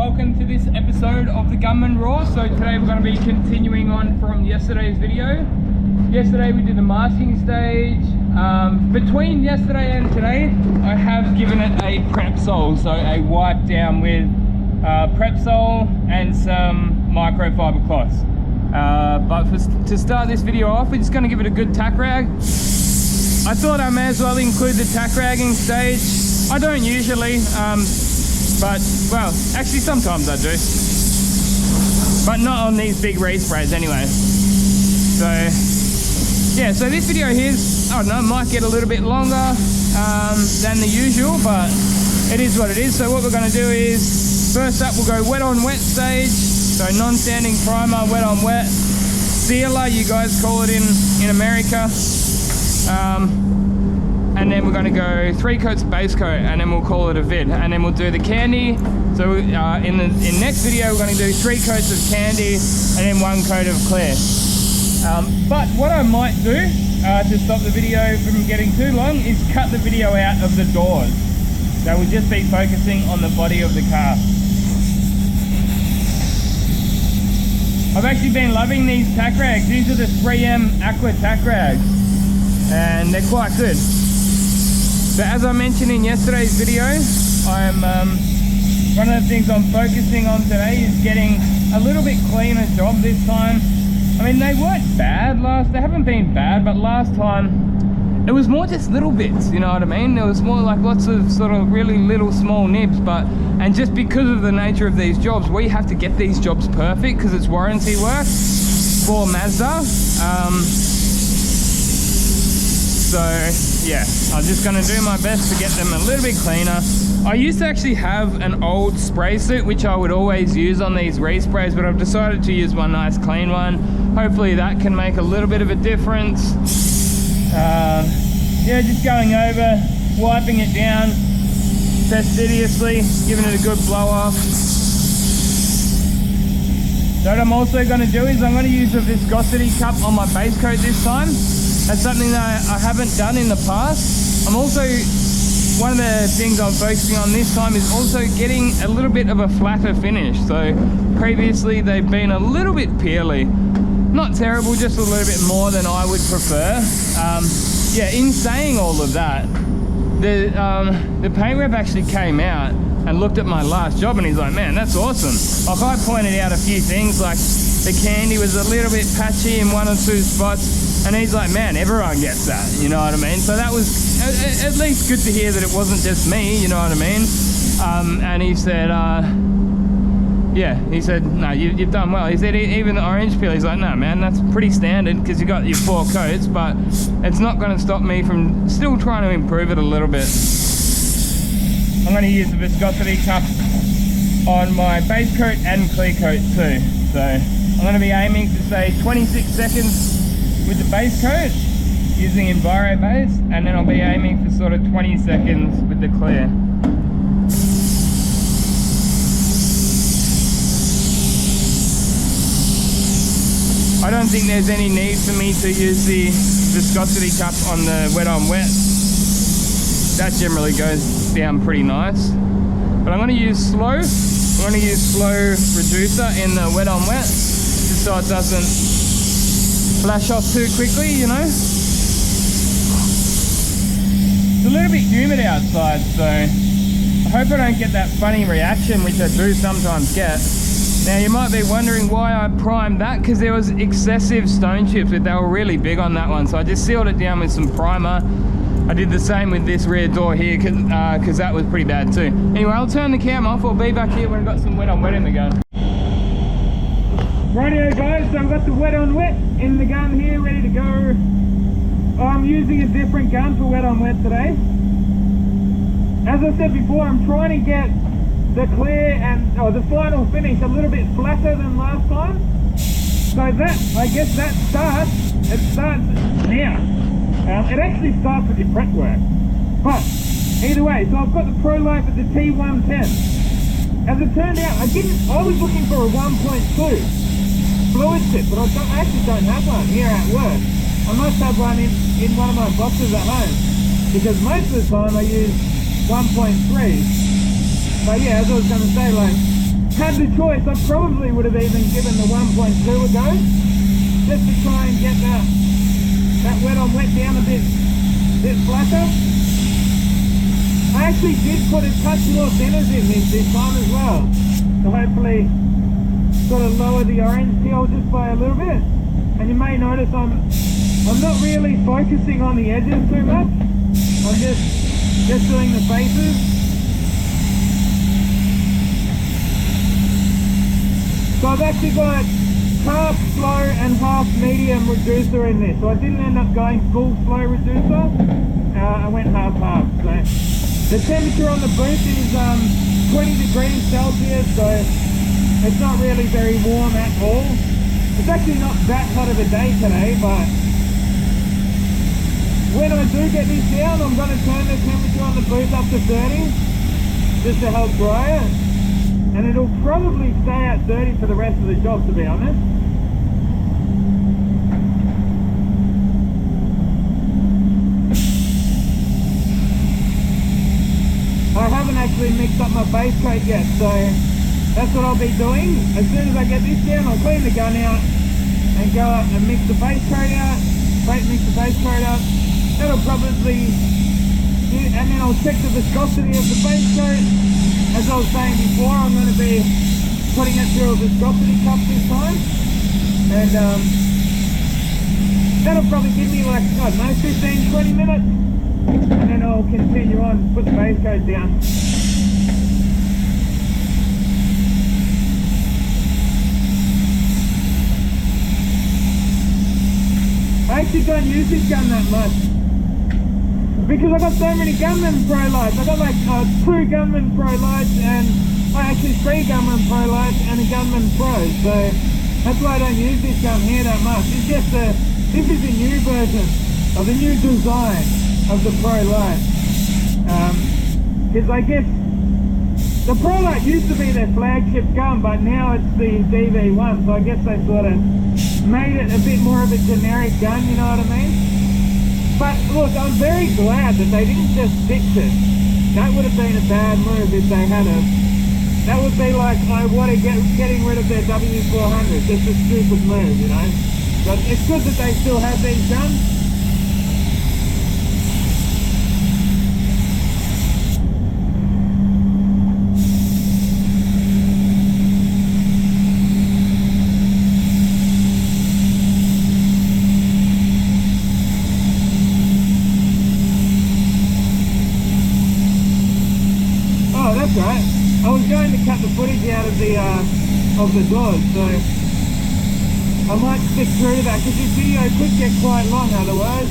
welcome to this episode of the Gunman Raw. So today we're going to be continuing on from yesterday's video. Yesterday we did the masking stage. Between yesterday and today, I have given it a prep sole, so a wipe down with prep sole and some microfiber cloths. But to start this video off, we're just going to give it a good tack rag. I thought I may as well include the tack ragging stage. I don't usually, but well, actually sometimes I do, but not on these big resprays anyway. So yeah, so this video here is, I don't know, might get a little bit longer than the usual, but it is what it is. So what we're going to do is, first up we'll go wet on wet stage, so non-standing primer, wet on wet, sealer you guys call it in America. And then we're going to go 3 coats of base coat, and then we'll call it a vid, and then we'll do the candy. So in next video we're going to do 3 coats of candy and then 1 coat of clear. But what I might do to stop the video from getting too long is cut the video out of the doors. So we'll just be focusing on the body of the car. I've actually been loving these tack rags. These are the 3M Aqua tack rags, and they're quite good. So as I mentioned in yesterday's video, one of the things I'm focusing on today is getting a little bit cleaner job this time. I mean, they weren't bad they haven't been bad, but last time it was more just little bits, you know what I mean? There was more like lots of sort of really little small nibs, and just because of the nature of these jobs, we have to get these jobs perfect because it's warranty work for Mazda. So yeah, I'm just going to do my best to get them a little bit cleaner. I used to actually have an old spray suit which I would always use on these resprays, but I've decided to use one nice clean one. Hopefully that can make a little bit of a difference. Yeah, just going over, wiping it down fastidiously, giving it a good blow off. So what I'm also going to do is I'm going to use a viscosity cup on my base coat this time. That's something that I haven't done in the past. I'm also, one of the things I'm focusing on this time is also getting a little bit of a flatter finish. So previously they've been a little bit peely. Not terrible, just a little bit more than I would prefer. Yeah, in saying all of that, the paint rep actually came out and looked at my last job, and he's like, man, that's awesome. Like, I pointed out a few things, like the candy was a little bit patchy in 1 or 2 spots, and he's like, man, everyone gets that, you know what I mean? So that was at least good to hear that it wasn't just me, you know what I mean? And he said, yeah, he said, no, you've done well. He said, even the orange peel, he's like, no, man, that's pretty standard because you got your 4 coats, but it's not going to stop me from still trying to improve it a little bit. I'm going to use the viscosity cup on my base coat and clear coat too. So I'm going to be aiming to say 26 seconds with the base coat using Enviro base, and then I'll be aiming for sort of 20 seconds with the clear. I don't think there's any need for me to use the viscosity cup on the wet on wet. That generally goes down pretty nice. But I'm going to use slow. I'm going to use slow reducer in the wet on wet, just so it doesn't flash off too quickly, you know. It's a little bit humid outside, so I hope I don't get that funny reaction, which I do sometimes get. Now you might be wondering why I primed that, because there was excessive stone chips, but they were really big on that one, so I just sealed it down with some primer. I did the same with this rear door here because that was pretty bad too. Anyway, I'll turn the cam off. I'll be back here when I've got some wet on wet in the gun. Rightio guys, so I've got the wet on wet in the gun here, ready to go. I'm using a different gun for wet on wet today. As I said before, I'm trying to get the clear and the final finish a little bit flatter than last time. So that, I guess that starts now. It actually starts with your prep work. But either way, so I've got the Pro Life at the T110. As it turned out, I was looking for a 1.2 fluid tip, but I actually don't have one here at work. I must have one in one of my boxes at home, because most of the time I use 1.3. But yeah, as I was going to say, like, had the choice, I probably would have even given the 1.2 a go, just to try and get that wet on wet down a bit flatter. I actually did put a touch more thinners in this time as well, to hopefully sort of lower the orange peel just by a little bit. And you may notice I'm not really focusing on the edges too much. I'm just doing the faces. So I've actually got half slow and half medium reducer in this. So I didn't end up going full slow reducer. I went half-half. So the temperature on the booth is 20 degrees Celsius, so it's not really very warm at all. It's actually not that hot of a day today, but when I do get this down, I'm going to turn the temperature on the booth up to 30, just to help dry it. And it'll probably stay at 30 for the rest of the job, to be honest. I haven't actually mixed up my base coat yet, so that's what I'll be doing. As soon as I get this down, I'll clean the gun out and go up and mix the base coat out. Mix the base coat up. That'll probably, and then I'll check the viscosity of the base coat. As I was saying before, I'm going to be putting it through a viscosity cup this time. And that'll probably give me like, I don't know, 15-20 minutes. And then I'll continue on, put the base coat down. I actually don't use this gun that much because I got so many Gunman Pro lights. I got like 2 Gunman Pro lights and actually 3 Gunman Pro lights and a Gunman Pro. So that's why I don't use this gun here that much. It's just this is a new version of the new design of the Pro light. Because I guess the Pro light used to be their flagship gun, but now it's the DV1. So I guess they sort of made it a bit more of a generic gun, you know what I mean? But look, I'm very glad that they didn't just fix it. That would have been a bad move if they had a. That would be like, I want to getting rid of their W400. Just a stupid move, you know? But it's good that they still have these guns. Right, I was going to cut the footage out of the doors, so I might stick through that because this video could get quite long otherwise.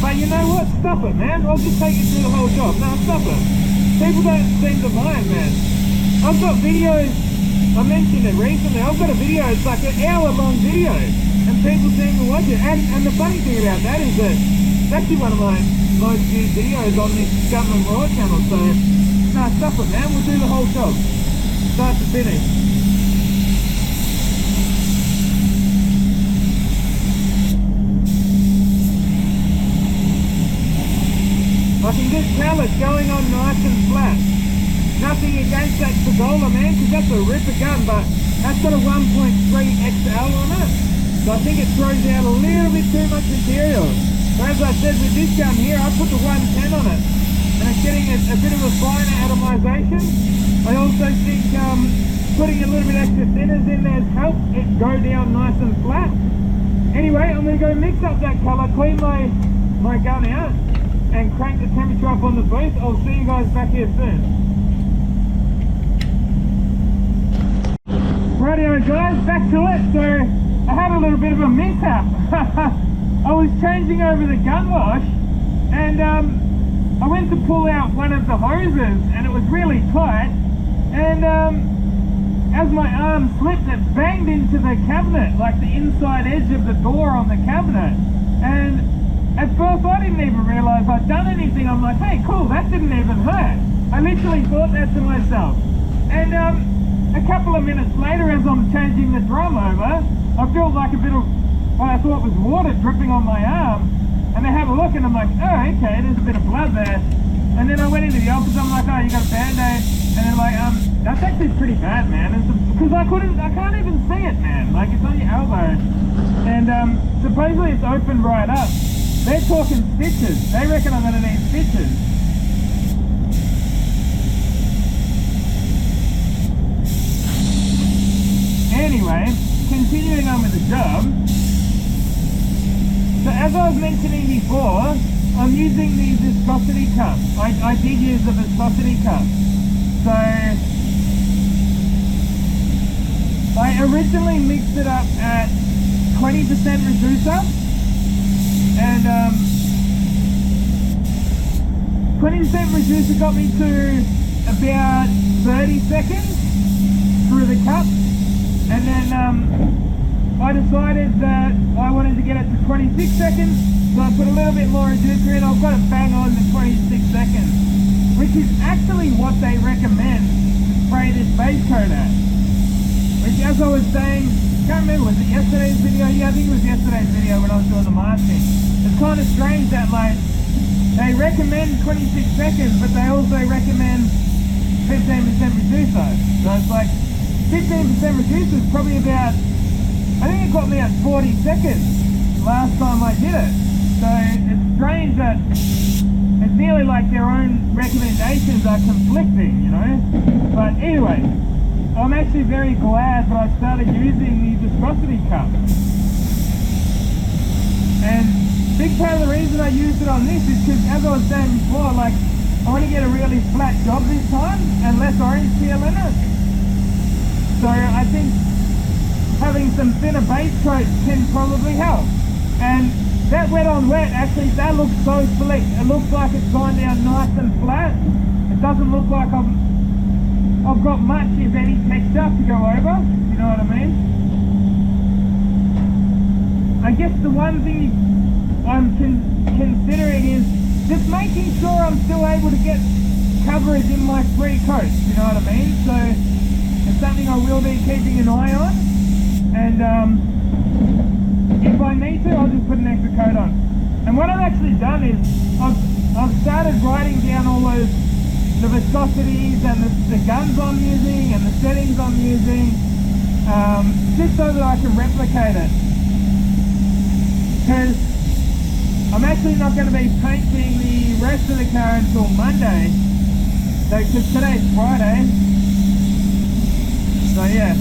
But you know what? Stop it, man. I'll just take you through the whole job. No, stop it. People don't seem to mind, man. I've got videos. I mentioned it recently. I've got a video. It's like an hour-long video, and people seem to watch it. And the funny thing about that is that it's actually one of my most viewed videos on this Gunman Raw channel. So. No, stop it, man. We'll do the whole job, start to finish. I can just tell it's going on nice and flat. Nothing against that Segola, man, because that's a ripper gun, but that's got a 1.3 XL on it. So I think it throws out a little bit too much material. But as I said, with this gun here, I put the 110 on it. And it's getting a bit of a finer atomization. I also think putting a little bit extra thinners in there has helped it go down nice and flat. Anyway, I'm going to go mix up that colour, clean my gun out, and crank the temperature up on the booth. I'll see you guys back here soon. Rightio guys, back to it. So I had a little bit of a mishap. I was changing over the gun wash and I went to pull out one of the hoses and it was really tight, and as my arm slipped it banged into the cabinet, like the inside edge of the door on the cabinet. And at first I didn't even realise I'd done anything. I'm like, hey cool, that didn't even hurt. I literally thought that to myself. And a couple of minutes later, as I'm changing the drum over, I felt like a bit of what I thought was water dripping on my arm. And they have a look and I'm like, oh, okay, there's a bit of blood there. And then I went into the office, I'm like, oh, you got a Band-Aid? And they're like, That's actually pretty bad, man. Because I can't even see it, man. Like, it's on your elbow. And supposedly it's opened right up. They're talking stitches. They reckon I'm going to need stitches. Anyway, continuing on with the job. So as I was mentioning before, I'm using the viscosity cup. I did use the viscosity cup. So I originally mixed it up at 20% reducer, and 20% reducer got me to about 30 seconds through the cup, and then I decided that I wanted to get it to 26 seconds, so I put a little bit more reducer in. I've got it bang on to 26 seconds, which is actually what they recommend to spray this base coat at. Which, as I was saying, can't remember, was it yesterday's video? Yeah, I think it was yesterday's video when I was doing the masking. It's kind of strange that, like, they recommend 26 seconds, but they also recommend 15% reducer. So it's like, 15% reducer is probably about, I think it got me at 40 seconds last time I did it. So it's strange that it's nearly like their own recommendations are conflicting, you know? But anyway, I'm actually very glad that I started using the viscosity cup. And big part of the reason I used it on this is because, as I was saying before, like, I want to get a really flat job this time and less orange peel in it. So I think having some thinner base coat can probably help. And that wet on wet, actually, that looks so slick. It looks like it's gone down nice and flat. It doesn't look like I've got much, if any, texture to go over, you know what I mean? I guess the one thing I'm considering is just making sure I'm still able to get coverage in my three coats, you know what I mean? So it's something I will be keeping an eye on, and if I need to, I'll just put an extra coat on. And what I've actually done is I've started writing down all those, the viscosities and the guns I'm using and the settings I'm using, just so that I can replicate it. Because I'm actually not going to be painting the rest of the car until Monday, so because today's Friday. So yeah.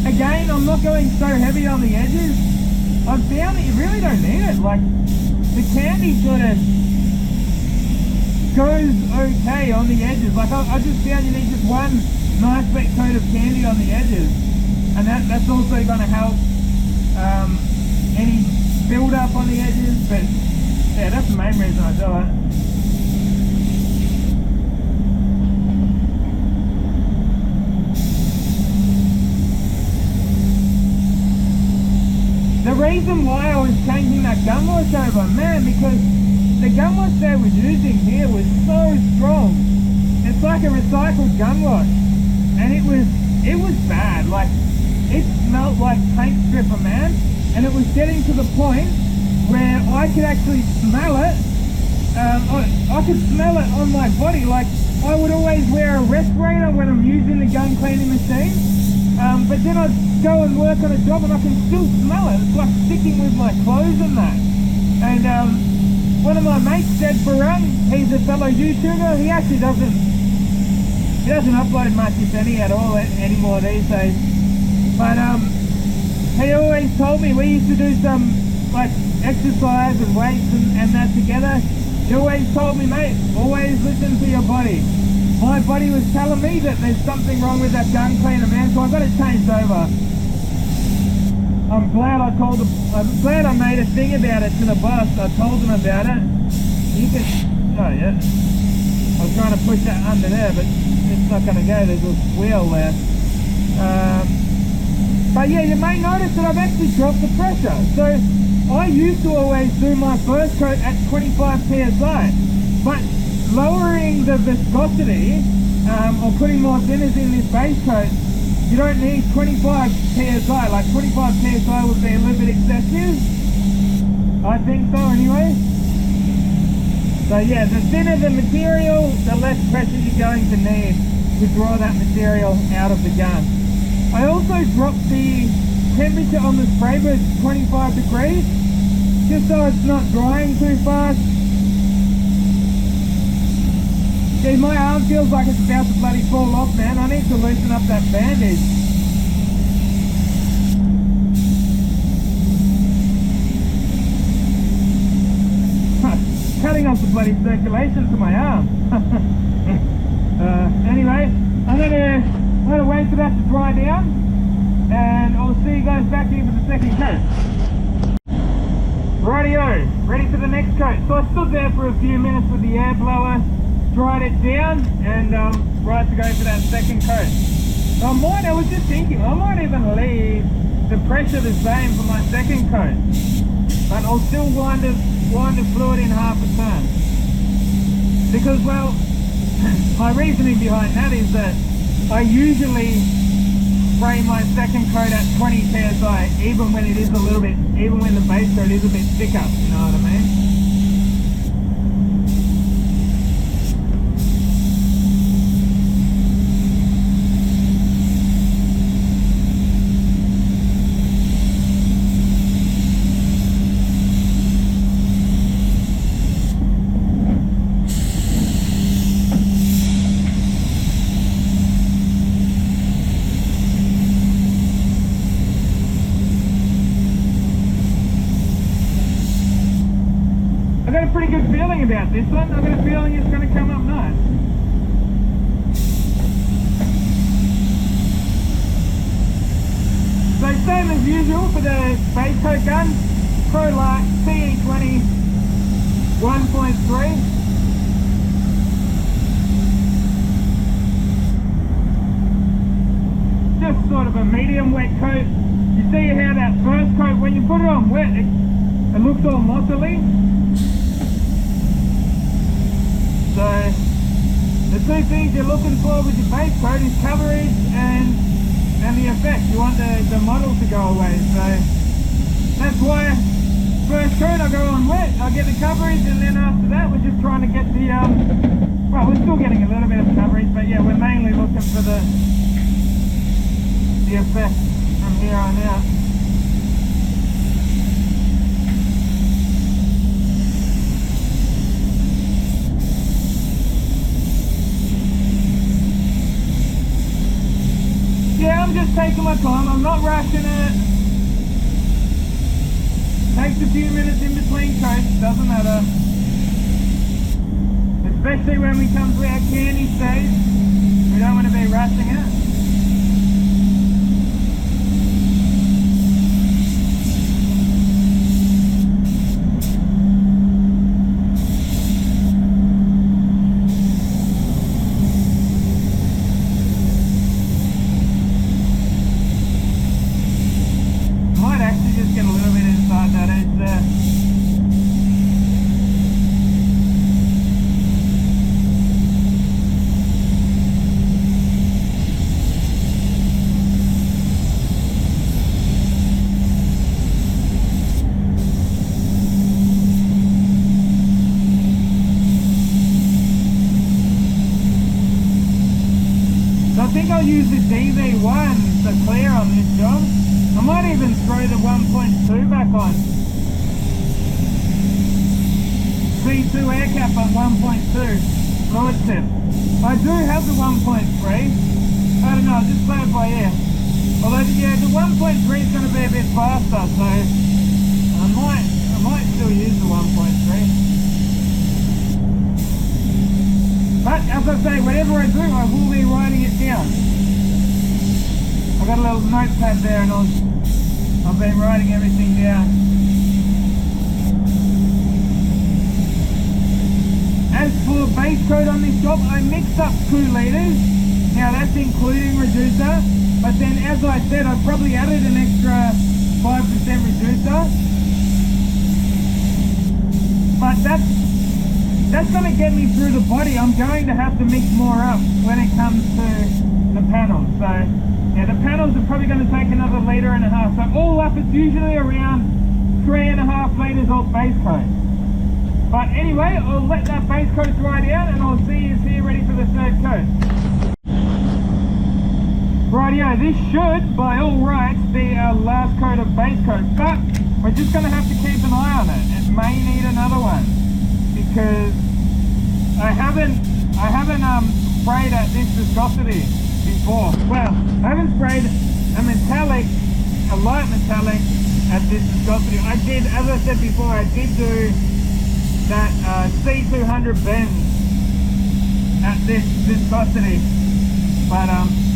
Again, I'm not going so heavy on the edges. I've found that you really don't need it. Like, the candy sort of goes okay on the edges. Like, I just found you need just one nice thick coat of candy on the edges, and that's also going to help any build up on the edges. But yeah, that's the main reason I do it. The reason why I was changing that gun wash over, man, because the gun wash they were using here was so strong. It's like a recycled gun wash, and it was bad. Like, it smelled like paint stripper, man, and it was getting to the point where I could actually smell it. I could smell it on my body. Like, I would always wear a respirator when I'm using the gun cleaning machine, but then I'd go and work on a job and I can still smell it. It's like sticking with my clothes and that. And one of my mates said, Farang, he's a fellow YouTuber, he actually doesn't upload much, if any, at all anymore these days. But he always told me, we used to do some like exercise and weights and that together. He always told me, mate, always listen to your body. My body was telling me that there's something wrong with that gun cleaner, man, so I got it changed over. I'm glad I made a thing about it to the boss. I told him about it. You can, oh yeah. I was trying to push that under there, but it's not going to go. There's a wheel there. But yeah, you may notice that I've actually dropped the pressure. So I used to always do my first coat at 25 psi, but lowering the viscosity or putting more thinners in this base coat, you don't need 25 psi. Like 25 psi would be a little bit excessive. I think so anyway. So yeah, the thinner the material, the less pressure you're going to need to draw that material out of the gun. I also dropped the temperature on the spray booth to 25 degrees, just so it's not drying too fast. See, my arm feels like it's about to bloody fall off, man. I need to loosen up that bandage. Cutting off the bloody circulation to my arm. Anyway, I'm gonna wait for that to dry down, and I'll see you guys back here for the second coat. Rightio, ready for the next coat. So I stood there for a few minutes with the air blower, dried it down, and right to go for that second coat. I was just thinking, I might even leave the pressure the same for my second coat, but I'll still wind the fluid in half a turn. Because, well, my reasoning behind that is that I usually spray my second coat at 20 psi, even when the base coat is a bit thicker, you know what I mean? I got a pretty good feeling about this one. I've got a feeling it's going to come up nice. So same as usual for the base coat gun, ProLark CE20 1.3. Just sort of a medium wet coat. You see how that first coat, when you put it on wet, it looks all mossily. So the two things you're looking for with your base coat is coverage and the effect. You want the model to go away. So that's why first coat I go on wet, I get the coverage, and then after that we're just trying to get the well, we're still getting a little bit of coverage, but yeah, we're mainly looking for the effect from here on out. Yeah, I'm just taking my time. I'm not rushing it. Takes a few minutes in between coats, doesn't matter. Especially when we come to our candy stage, we don't want to be rushing it. I think I'll use the DV1 for clear on this job. I might even throw the 1.2 back on. V2 air cap on 1.2 fluid tip. I do have the 1.3. I don't know, I'll just play it by ear. Although yeah, the 1.3 is going to be a bit faster, so I might still use the 1.3. But as I say, whatever I do, I will be writing it down. I've got a little notepad there, and I've been writing everything down. As for base coat on this job, I mixed up 2 litres. Now that's including reducer, but then as I said, I probably added an extra 5% reducer. But that's that's going to get me through the body. I'm going to have to mix more up when it comes to the panels. So yeah, the panels are probably going to take another 1.5 litres. So all up, it's usually around 3.5 litres of base coat. But anyway, I'll let that base coat dry down and I'll see you here ready for the third coat. Rightio, this should, by all rights, be our last coat of base coat, but we're just going to have to keep an eye on it. It may need another one, because I haven't sprayed at this viscosity before. Well, I haven't sprayed a light metallic at this viscosity. I did, as I said before, I did do that C200 bend at this viscosity, but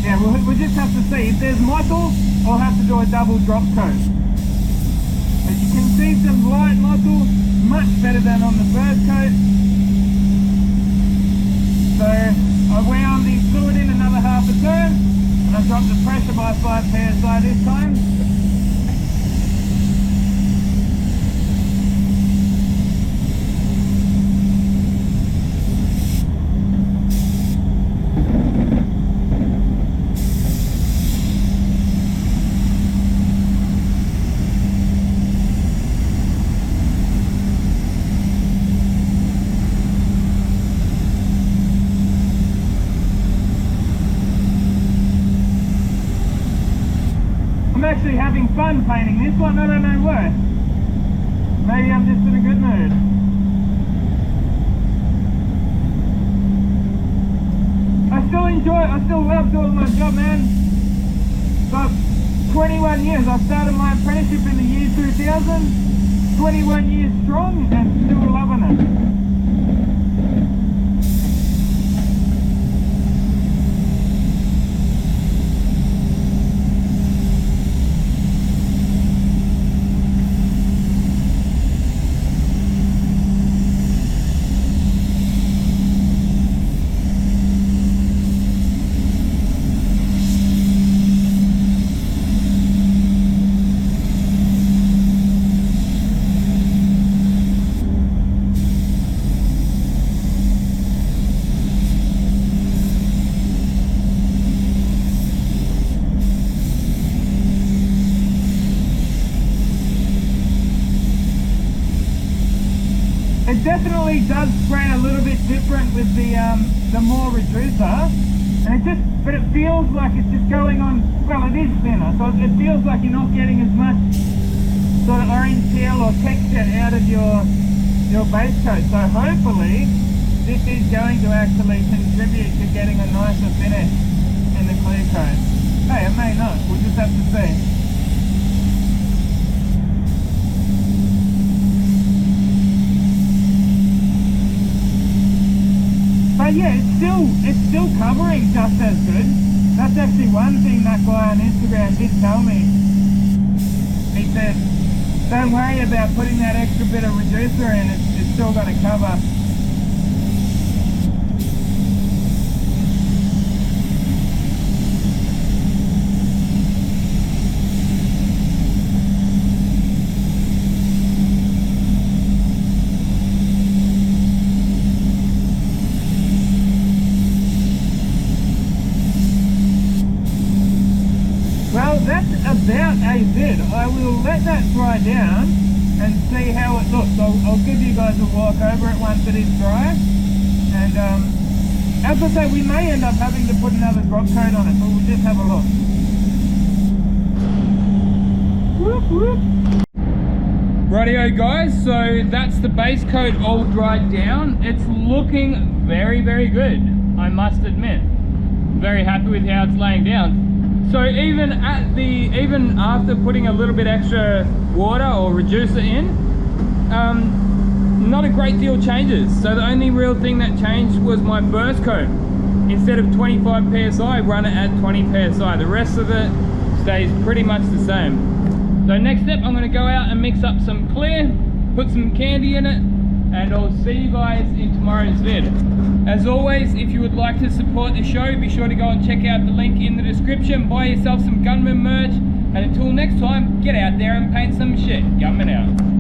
yeah, we'll just have to see. If there's muscle, I'll have to do a double drop coat. As you can see, some light muscle, much better than on the first coat. So I wound the fluid in another half a turn, and I dropped the pressure by 5 psi this time. I'm actually having fun painting this one, I don't know why. Maybe I'm just in a good mood. I still love doing my job, man. But 21 years, I started my apprenticeship in the year 2000, 21 years strong and still loving it. It definitely does spray a little bit different with the more reducer, and but it feels like it's just going on. Well, it is thinner, so it feels like you're not getting as much sort of orange peel or texture out of your base coat. So hopefully this is going to actually contribute to getting a nicer finish in the clear coat. Hey, it may not. We'll just have to see. But yeah, it's still covering just as good. That's actually one thing that guy on Instagram did tell me. He said, don't worry about putting that extra bit of reducer in, it's still going to cover. Well, that's about AZ. I will let that dry down and see how it looks. I'll give you guys a walk over it once it is dry. And as I say, we may end up having to put another drop coat on it, but we'll just have a look. Whoop, whoop. Rightio guys, so that's the base coat all dried down. It's looking very, very good, I must admit. Very happy with how it's laying down. So even after putting a little bit extra water or reducer in, not a great deal changes. So the only real thing that changed was my burst coat. Instead of 25 psi, run it at 20 psi. The rest of it stays pretty much the same. So next step, I'm going to go out and mix up some clear, put some candy in it, and I'll see you guys in tomorrow's vid. As always, if you would like to support the show, be sure to go and check out the link in the description, buy yourself some Gunman merch, and until next time, get out there and paint some shit. Gunman out.